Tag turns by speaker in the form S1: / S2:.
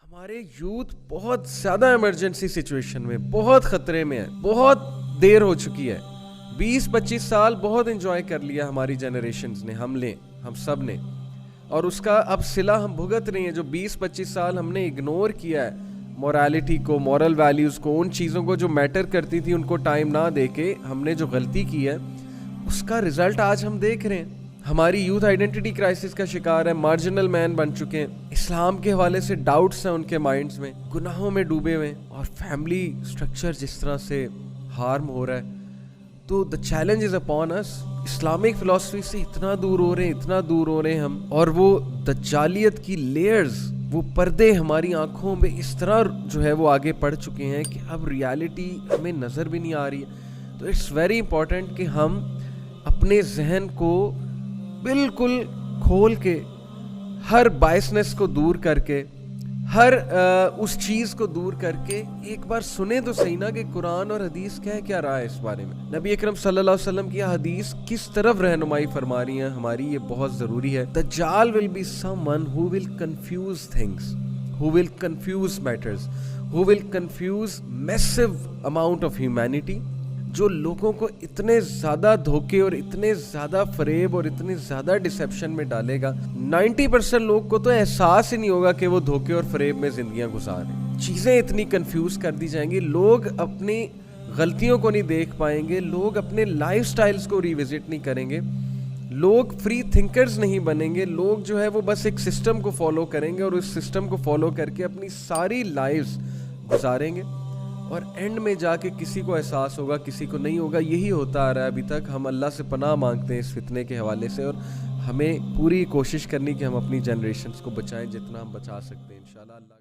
S1: ہمارے یوتھ بہت زیادہ ایمرجنسی سچویشن میں، بہت خطرے میں ہے، بہت دیر ہو چکی ہے. 20-25 سال بہت انجوائے کر لیا ہماری جنریشنز نے، ہم سب نے، اور اس کا اب صلہ ہم بھگت رہے ہیں. جو 20-25 سال ہم نے اگنور کیا ہے مورالٹی کو، مورل ویلیوز کو، ان چیزوں کو جو میٹر کرتی تھی ان کو ٹائم نہ دے کے ہم نے جو غلطی کی ہے، اس کا رزلٹ آج ہم دیکھ رہے ہیں. ہماری یوتھ آئیڈینٹی کرائسس کا شکار ہے، مارجنل مین بن چکے ہیں، اسلام کے حوالے سے ڈاؤٹس ہیں ان کے مائنڈز میں، گناہوں میں ڈوبے ہوئے، اور فیملی سٹرکچر جس طرح سے ہارم ہو رہا ہے. تو the challenge is upon us. Islamic فلسفی سے اتنا دور ہو رہے ہیں ہم، اور وہ دجالیت کی لیئرز، وہ پردے ہماری آنکھوں میں اس طرح جو ہے وہ آگے پڑ چکے ہیں کہ اب ریالٹی ہمیں نظر بھی نہیں آ رہی ہے. تو اٹس ویری امپورٹنٹ کہ ہم اپنے ذہن کو بالکل کھول کے، ہر بائسنس کو دور کر کے، ہر اس چیز کو دور کر کے ایک بار سنیں تو صحیح نا کہ قرآن اور حدیث کیا رہا ہے اس بارے میں. نبی اکرم صلی اللہ علیہ وسلم کی حدیث کس طرف رہنمائی فرما رہی ہیں ہماری، یہ بہت ضروری ہے. دجال will be someone who will confuse things, who will confuse matters, who will confuse massive amount of humanity. جو لوگوں کو اتنے زیادہ دھوکے اور اتنے زیادہ فریب اور اتنے زیادہ ڈسیپشن میں ڈالے گا، 90% لوگ کو تو احساس ہی نہیں ہوگا کہ وہ دھوکے اور فریب میں زندگیاں گزار رہے ہیں. چیزیں اتنی کنفیوز کر دی جائیں گی، لوگ اپنی غلطیوں کو نہیں دیکھ پائیں گے، لوگ اپنے لائف سٹائلز کو ریوزٹ نہیں کریں گے، لوگ فری تھنکرز نہیں بنیں گے، لوگ جو ہے وہ بس ایک سسٹم کو فالو کریں گے اور اس سسٹم کو فالو کر کے اپنی ساری لائفز گزاریں گے، اور اینڈ میں جا کے کسی کو احساس ہوگا، کسی کو نہیں ہوگا. یہی ہوتا آ رہا ہے ابھی تک. ہم اللہ سے پناہ مانگتے ہیں اس فتنے کے حوالے سے، اور ہمیں پوری کوشش کرنی کہ ہم اپنی جنریشنز کو بچائیں جتنا ہم بچا سکتے ہیں انشاءاللہ. اللہ